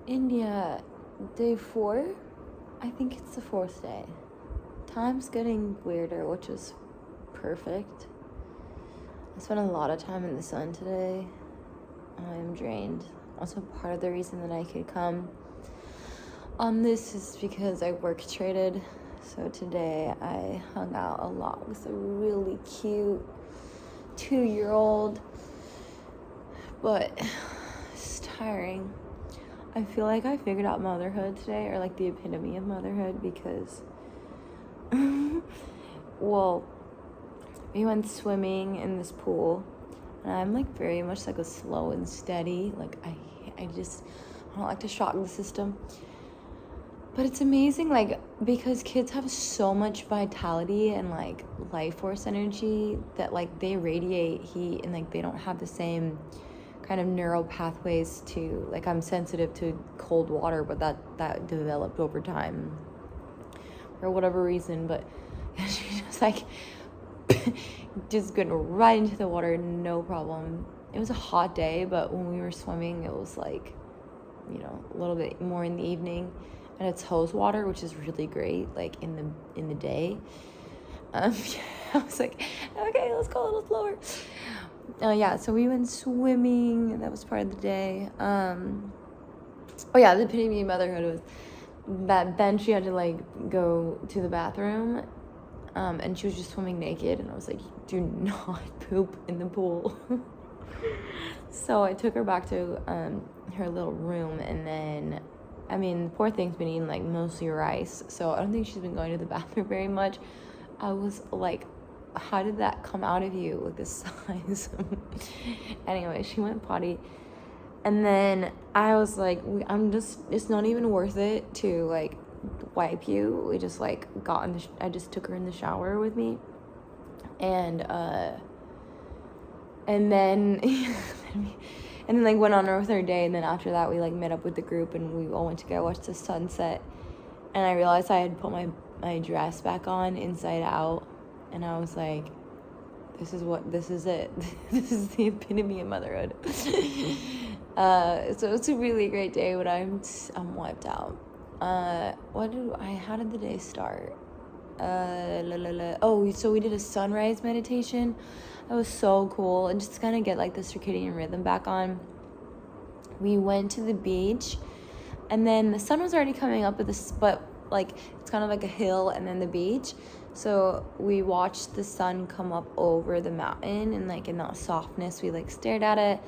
India, day 4? I think it's the 4th day. Time's getting weirder, which is perfect. I spent a lot of time in the sun today. I am drained. Also, part of the reason that I could come on this is because I work traded. So today I hung out a lot with a really cute 2-year-old. But it's tiring. I feel like I figured out motherhood today, or like the epitome of motherhood, because well, we went swimming in this pool, and I'm like very much like a slow and steady, like I don't like to shock the system. But it's amazing, like, because kids have so much vitality and like life force energy that like they radiate heat, and like they don't have the same kind of neural pathways to, like, I'm sensitive to cold water, but that developed over time for whatever reason. But she just like just getting right into the water, no problem. It was a hot day, but when we were swimming, it was like, you know, a little bit more in the evening, and it's hose water, which is really great, like in the day. I was like, okay, let's go a little slower. Yeah, so we went swimming. That was part of the day. Oh yeah, the epitome of motherhood was that then she had to like go to the bathroom, and she was just swimming naked, and I was like, do not poop in the pool. So I took her back to her little room, and then, I mean, poor thing's been eating like mostly rice, so I don't think she's been going to the bathroom very much. I was like, how did that come out of you, like this size? Anyway, she went potty, and then I was like, it's not even worth it to like wipe you. We just like I just took her in the shower with me, and then and then like went on with our day. And then after that we like met up with the group, and we all went to go watch the sunset. And I realized I had put my dress back on inside out, and I was like, this is it. This is the epitome of motherhood. So it's a really great day, but I'm wiped out. How did the day start? Oh, so we did a sunrise meditation. That was so cool, and just to kind of get like the circadian rhythm back on. We went to the beach, and then the sun was already coming up but like it's kind of like a hill and then the beach. So we watched the sun come up over the mountain, and like in that softness we like stared at it,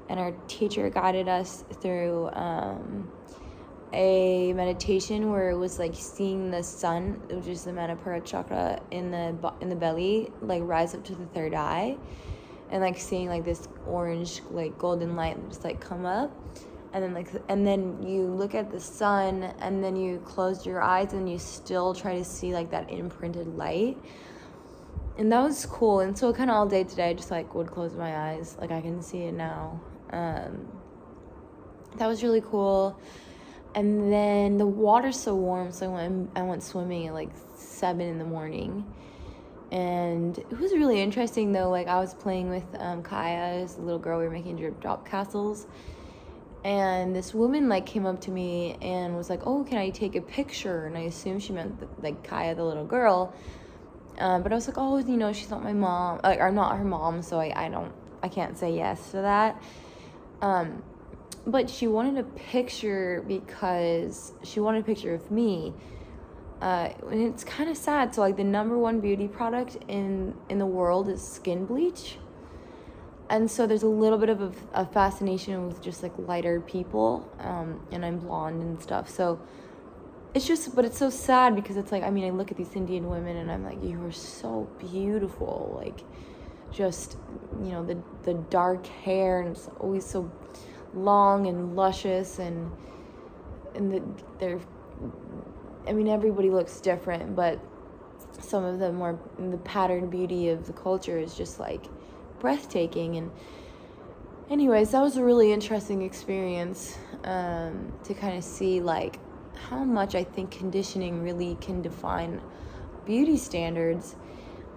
and our teacher guided us through a meditation where it was like seeing the sun, which is the Manipura chakra in the belly, like rise up to the third eye, and like seeing like this orange like golden light just like come up, and then you look at the sun, and then you close your eyes, and you still try to see like that imprinted light. And that was cool. And so kind of all day today I just like would close my eyes, like I can see it now. That was really cool. And then the water's so warm, so I went swimming at like 7 in the morning. And it was really interesting though. Like I was playing with Kaya, this little girl. We were making drop castles, and this woman like came up to me and was like, oh, can I take a picture? And I assumed she meant like Kaya, the little girl, but I was like, oh, you know, she's not my mom, like, I'm not her mom, so I can't say yes to that. But she wanted a picture because she wanted a picture of me. And it's kind of sad. So like the number one beauty product in the world is skin bleach. And so there's a little bit of a fascination with just like lighter people. And I'm blonde and stuff. So it's just, but it's so sad because it's like, I mean, I look at these Indian women and I'm like, you are so beautiful. Like just, you know, the dark hair, and it's always so long and luscious, and they're, I mean, everybody looks different, but some of them more, the pattern beauty of the culture is just like breathtaking. And anyways, that was a really interesting experience, to kind of see like how much I think conditioning really can define beauty standards.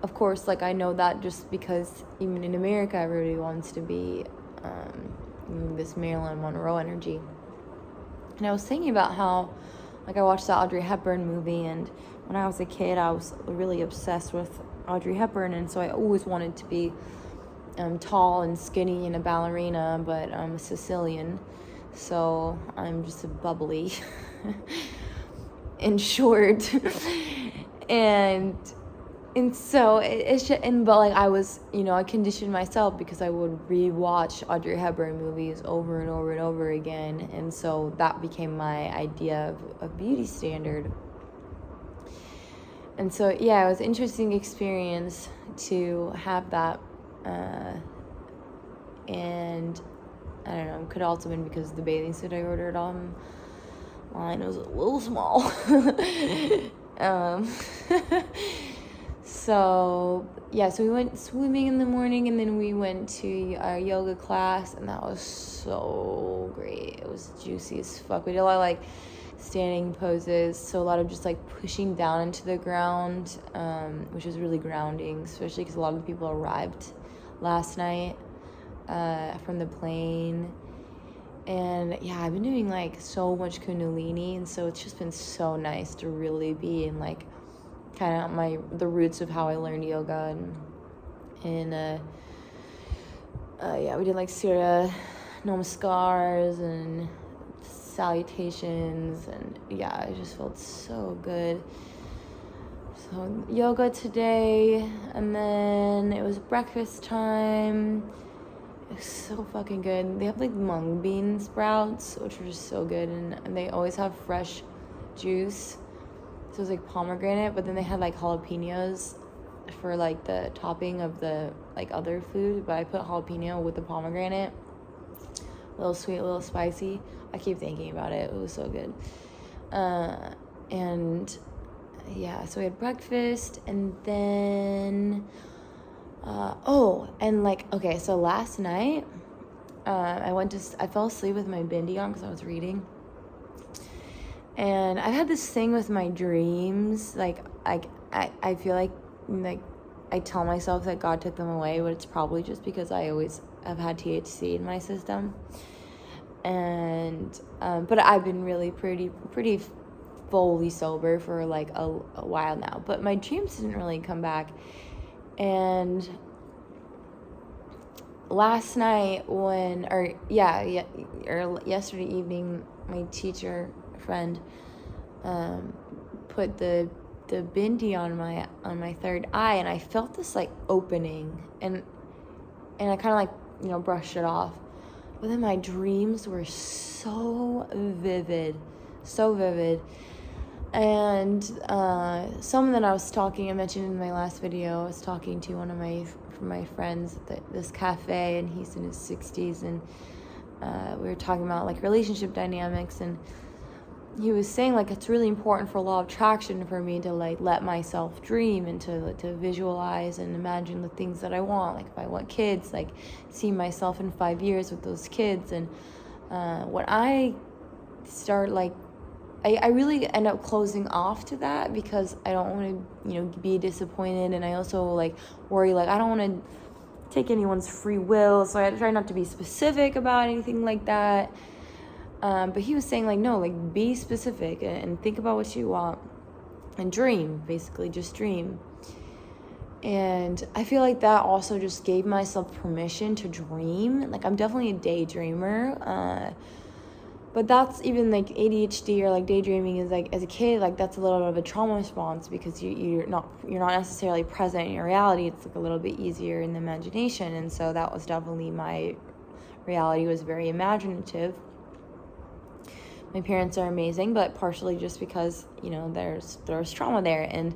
Of course, like I know that just because even in America everybody wants to be this Marilyn Monroe energy. And I was thinking about how, like, I watched the Audrey Hepburn movie, and when I was a kid, I was really obsessed with Audrey Hepburn, and so I always wanted to be tall and skinny and a ballerina, but I'm a Sicilian, so I'm just a bubbly and short. and so it's just, but like I was, I conditioned myself because I would rewatch Audrey Hepburn movies over and over and over again, and so that became my idea of beauty standard. And so, yeah, it was an interesting experience to have that. And I don't know, it could also have been because the bathing suit I ordered online was a little small. So, yeah, so we went swimming in the morning, and then we went to our yoga class, and that was so great. It was juicy as fuck. We did a lot of, like, standing poses, so a lot of just, like, pushing down into the ground, which was really grounding, especially because a lot of people arrived last night from the plane. And, yeah, I've been doing, like, so much Kundalini, and so it's just been so nice to really be in, like, kind of the roots of how I learned yoga, and yeah, we did like Surya Namaskars and salutations, and yeah, it just felt so good. So yoga today, and then it was breakfast time. It was so fucking good. They have like mung bean sprouts, which are just so good, and they always have fresh juice. So it was like pomegranate, but then they had like jalapenos for like the topping of the like other food, but I put jalapeno with the pomegranate. A little sweet, a little spicy. I keep thinking about it. It was so good. And yeah, so we had breakfast, and then and like, okay, so last night I fell asleep with my bindi on because I was reading. And I've had this thing with my dreams, like I feel like I tell myself that God took them away, but it's probably just because I always have had THC in my system. And but I've been really pretty fully sober for like a while now, but my dreams didn't really come back. And last night yesterday evening, my teacher friend put the bindi on my third eye, and I felt this like opening, and I kind of like brushed it off, but then my dreams were so vivid, and someone that I mentioned in my last video, I was talking to one of my friends at this cafe, and he's in his 60s, and we were talking about like relationship dynamics, and he was saying like it's really important for law of attraction for me to like let myself dream and to visualize and imagine the things that I want. Like if I want kids, like see myself in 5 years with those kids. And when I start like I really end up closing off to that because I don't want to be disappointed, and I also like worry like I don't want to take anyone's free will, so I try not to be specific about anything like that. But he was saying, like, no, like, be specific and think about what you want and dream, basically, just dream. And I feel like that also just gave myself permission to dream. Like, I'm definitely a daydreamer. But that's even, like, ADHD or, like, daydreaming is, like, as a kid, like, that's a little bit of a trauma response because you're not necessarily present in your reality. It's, like, a little bit easier in the imagination. And so that was definitely my reality, was very imaginative. My parents are amazing, but partially just because, there's trauma there. And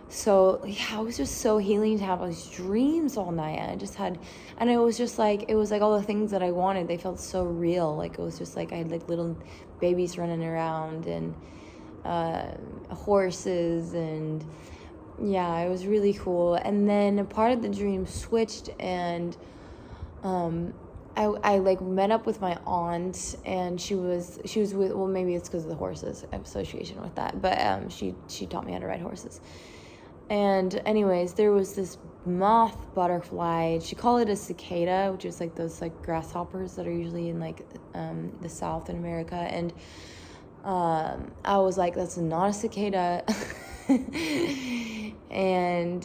so, yeah, it was just so healing to have those dreams all night. And it was just like, it was like all the things that I wanted. They felt so real. Like, it was just like I had like little babies running around and horses, and yeah, it was really cool. And then a part of the dream switched, and I like met up with my aunt, and she was with, well, maybe it's because of the horses, I have association with that, but she taught me how to ride horses. And anyways, there was this moth butterfly. She called it a cicada, which is like those like grasshoppers that are usually in like the South in America. And I was like, that's not a cicada. And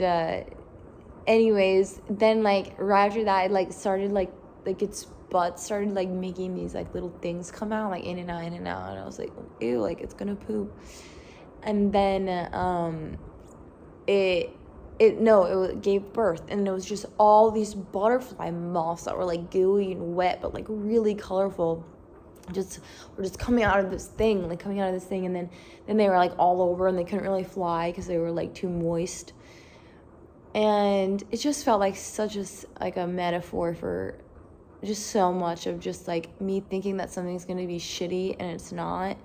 anyways, then like right after that, it like started like its butt started like making these like little things come out, like in and out, and I was like, ew, like it's gonna poop. And then it gave birth, and it was just all these butterfly moths that were like gooey and wet, but like really colorful. Were just coming out of this thing, and then they were like all over, and they couldn't really fly because they were like too moist. And it just felt like such a metaphor for just so much of just like me thinking that something's gonna be shitty and it's not,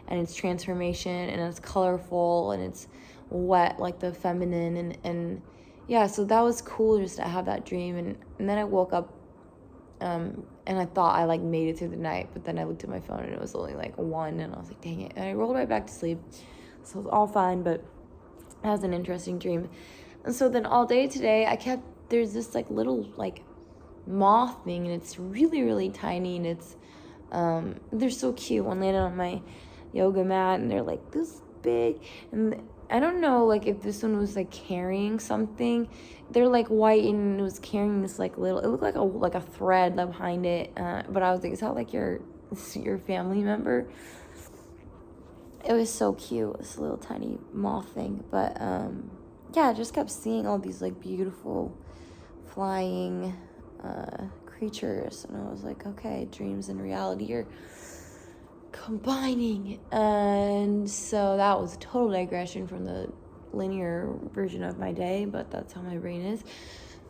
and it's transformation, and it's colorful, and it's wet like the feminine, and yeah, so that was cool just to have that dream. And then I woke up and I thought I like made it through the night, but then I looked at my phone and it was only like 1, and I was like, dang it. And I rolled right back to sleep, so it was all fine, but that was an interesting dream. And so then all day today there's this like little like moth thing, and it's really, really tiny, and it's they're so cute. One landed on my yoga mat, and they're like this big, and I don't know like if this one was like carrying something. They're like white, and it was carrying this like little, it looked like a thread behind it, but I was like, is that like your family member? It was so cute, this little tiny moth thing. But yeah, I just kept seeing all these like beautiful flying creatures, and I was like, okay, dreams and reality are combining. And so that was a total digression from the linear version of my day, but that's how my brain is.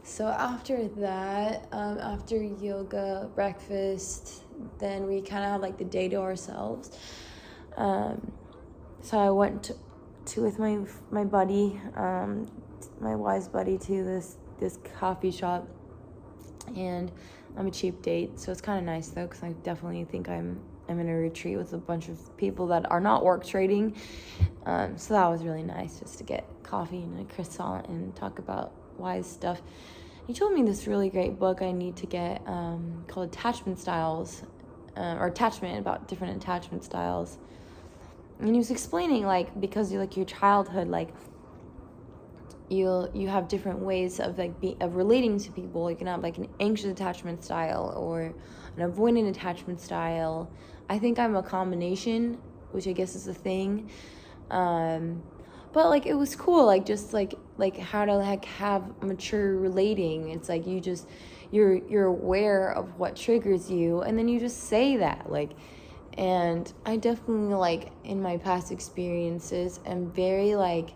So after that, after yoga, breakfast, then we kind of had like the day to ourselves. So I went to with my buddy, my wise buddy, to this coffee shop, and I'm a cheap date, so it's kind of nice though, because I definitely think I'm in a retreat with a bunch of people that are not work trading. So that was really nice, just to get coffee and a croissant and talk about wise stuff. He told me this really great book I need to get called Attachment Styles, or Attachment, about different attachment styles. And he was explaining like, because you like your childhood, like you have different ways of like of relating to people. You can have like an anxious attachment style or an avoidant attachment style. I think I'm a combination, which I guess is a thing. But like it was cool, like just like how to like have mature relating. It's like you're aware of what triggers you, and then you just say that, like. And I definitely, like, in my past experiences, am very like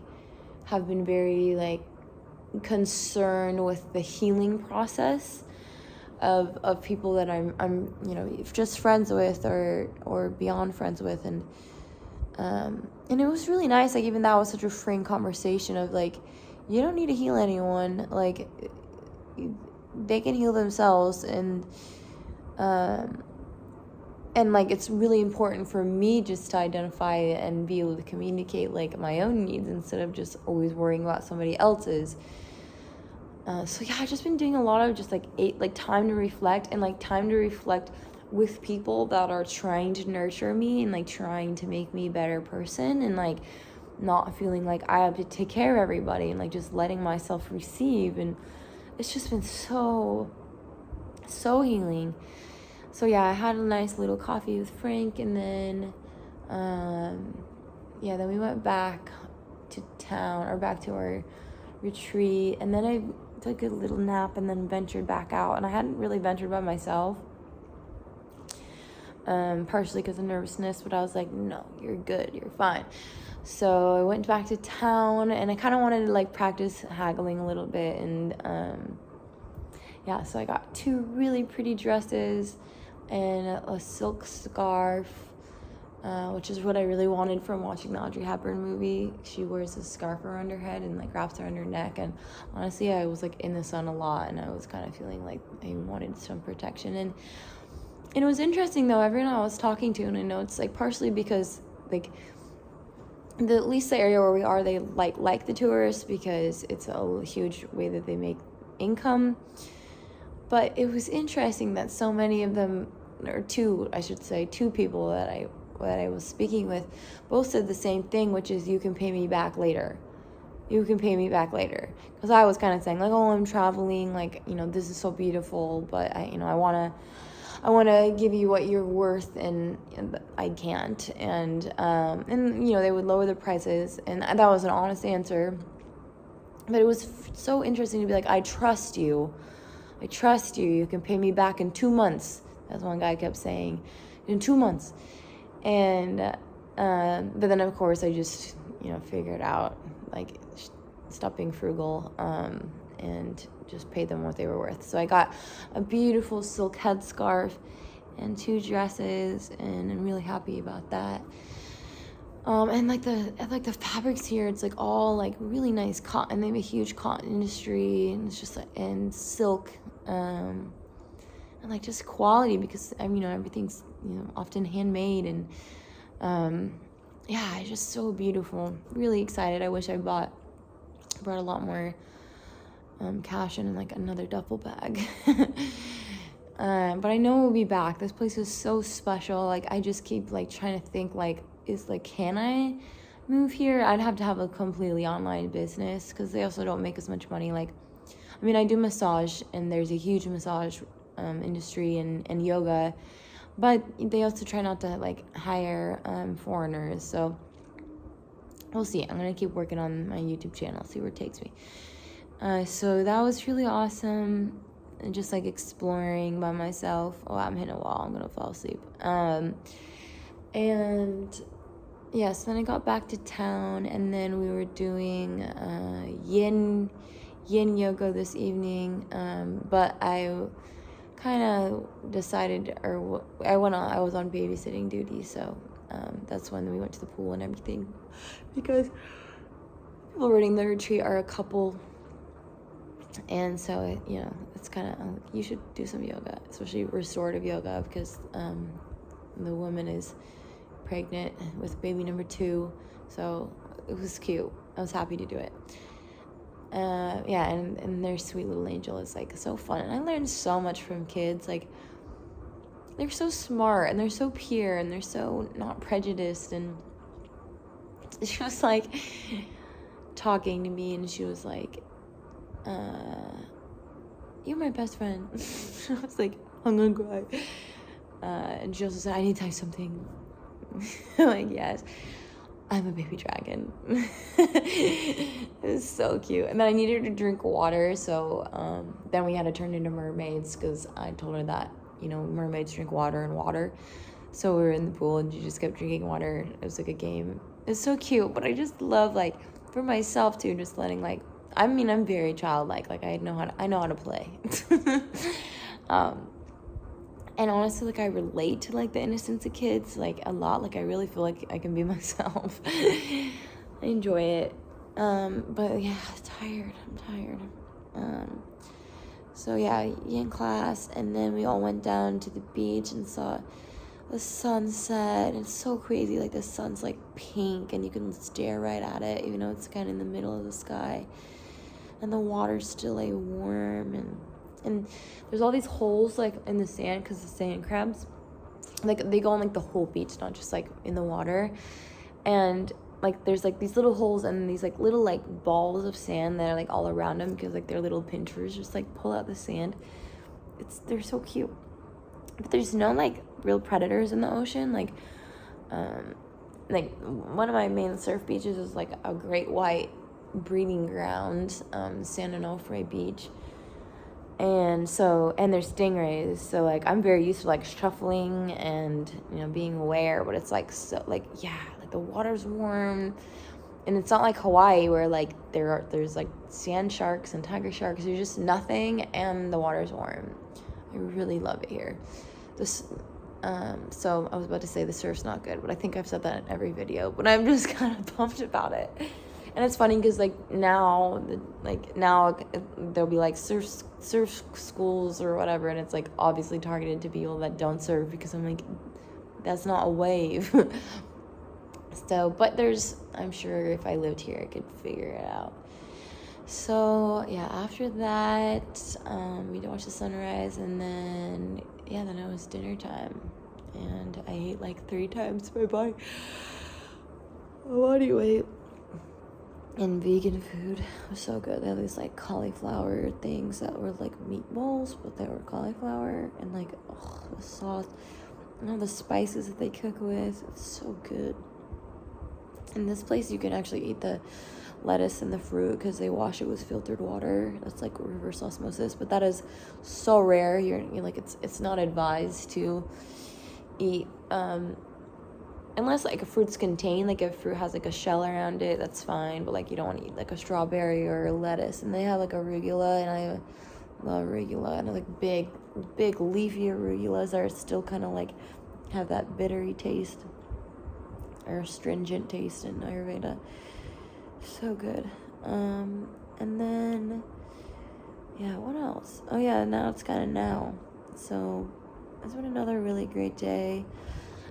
have been very like concerned with the healing process of people that I'm just friends with or beyond friends with. And it was really nice, like, even that was such a frank conversation of like, you don't need to heal anyone, like they can heal themselves. And like, it's really important for me just to identify and be able to communicate like my own needs instead of just always worrying about somebody else's. So yeah, I've just been doing a lot of just like time to reflect, and like time to reflect with people that are trying to nurture me and like trying to make me a better person, and like not feeling like I have to take care of everybody, and like just letting myself receive. And it's just been so healing. So yeah, I had a nice little coffee with Frank, and then then we went back to town, or back to our retreat, and then I took a little nap and then ventured back out. And I hadn't really ventured by myself, partially because of nervousness, but I was like, no, you're good, you're fine. So I went back to town, and I kind of wanted to like practice haggling a little bit. And so I got 2 really pretty dresses and a silk scarf, which is what I really wanted from watching the Audrey Hepburn movie. She wears a scarf around her head and like wraps around her neck. And honestly, I was like in the sun a lot, and I was kind of feeling like I wanted some protection. And it was interesting though, everyone I was talking to, and I know it's like partially because like at least the area where we are, they like the tourists because it's a huge way that they make income. But it was interesting that so many of them, or two people that I was speaking with, both said the same thing, which is, you can pay me back later. You can pay me back later. Because I was kind of saying, like, oh, I'm traveling, like, this is so beautiful, but I want to give you what you're worth, and I can't. And they would lower the prices, and that was an honest answer. But it was so interesting to be like, I trust you. You can pay me back in 2 months. That's one guy kept saying, in 2 months. And but then of course I just figured out, like, stop being frugal, and just paid them what they were worth. So I got a beautiful silk headscarf and 2 dresses, and I'm really happy about that. And like the fabrics here, it's like all like really nice cotton. They have a huge cotton industry, and it's just and silk, and like just quality, because everything's often handmade, and it's just so beautiful. Really excited. I wish I brought a lot more cash in like another duffel bag. But I know we'll be back. This place is so special. Like, I just keep like trying to think, like, can I move here? I'd have to have a completely online business, because they also don't make as much money. Like, I do massage, and there's a huge massage industry and yoga, but they also try not to like hire foreigners. So we'll see. I'm gonna keep working on my YouTube channel, see where it takes me. So that was really awesome, and just like exploring by myself. Oh, I'm hitting a wall. I'm gonna fall asleep. And yes, then I got back to town, and then we were doing yin yoga this evening. But I kind of decided, I was on babysitting duty, so that's when we went to the pool and everything, because people running the retreat are a couple, and so it's kind of you should do some yoga, especially restorative yoga, because the woman is pregnant with baby number 2, so it was cute. I was happy to do it. And their sweet little angel is like so fun, and I learned so much from kids. Like, they're so smart, and they're so pure, and they're so not prejudiced. And she was like talking to me, and she was like, you're my best friend. I was like, I'm gonna cry. And she also said, I need to tell you something. I'm like, yes, I'm a baby dragon. It was so cute. And then I needed her to drink water, so then we had to turn into mermaids, because I told her that mermaids drink water and water. So we were in the pool, and she just kept drinking water. It was like a game. It's so cute. But I just love, like, for myself too, just letting, like, I'm very childlike. Like, I know how to play. And honestly, like, I relate to like the innocence of kids like a lot. Like, I really feel like I can be myself. I enjoy it. But yeah, I'm tired. So yeah, in class, and then we all went down to the beach and saw the sunset. It's so crazy. Like, the sun's like pink, and you can stare right at it, even though it's kind of in the middle of the sky. And the water's still like warm, and there's all these holes like in the sand, because the sand crabs, like, they go on like the whole beach, not just like in the water. And like, there's like these little holes, and these like little like balls of sand that are like all around them, because like they're little pinchers just like pull out the sand. They're so cute. But there's no like real predators in the ocean. Like one of my main surf beaches is like a great white breeding ground, San Onofre Beach. And there's stingrays, so like I'm very used to like shuffling and being aware, but it's like so like like the water's warm, and it's not like Hawaii where like there's like sand sharks and tiger sharks. There's just nothing, and the water's warm. I really love it here. So I was about to say the surf's not good, but I think I've said that in every video, but I'm just kind of pumped about it. And it's funny because now there'll be like surf schools or whatever, and it's like obviously targeted to people that don't surf, because I'm like, that's not a wave. So, but I'm sure if I lived here, I could figure it out. So, yeah, after that, we watched the sunrise, and then it was dinner time. And I ate like 3 times my body weight. And vegan food was so good. They had these like cauliflower things that were like meatballs, but they were cauliflower, and like, the sauce and all the spices that they cook with. It's so good. In this place, you can actually eat the lettuce and the fruit because they wash it with filtered water. That's like reverse osmosis, but that is so rare. You're like, it's not advised to eat unless like a fruit's contained, like if fruit has like a shell around it, that's fine, but like you don't want to eat like a strawberry or a lettuce. And they have like arugula, and I love arugula, and like big leafy arugulas that are still kind of like have that bittery taste or astringent taste in Ayurveda. So good. And then what else? Oh yeah, now it's kind of now. So it's been another really great day.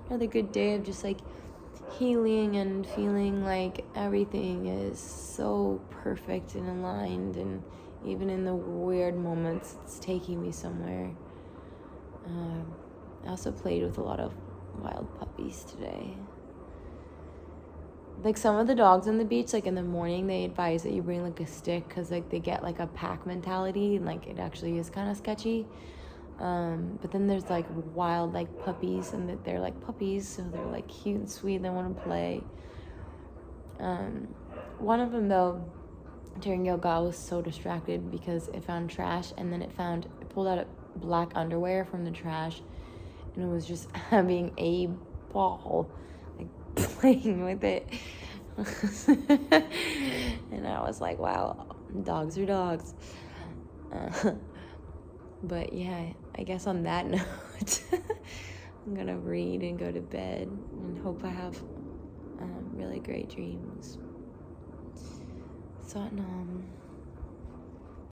Another good day of just like healing and feeling like everything is so perfect and aligned, and even in the weird moments, it's taking me somewhere. I also played with a lot of wild puppies today. Like some of the dogs on the beach, like in the morning, they advise that you bring like a stick because like they get like a pack mentality, and like it actually is kind of sketchy. But then there's like wild like puppies, and that they're like puppies, so they're like cute and sweet. They want to play. One of them though, during yoga, I was so distracted because it found trash, and then it pulled out a black underwear from the trash, and it was just having a ball, like playing with it. And I was like, wow, dogs are dogs. But yeah, I guess on that note, I'm gonna read and go to bed and hope I have really great dreams. Satnam.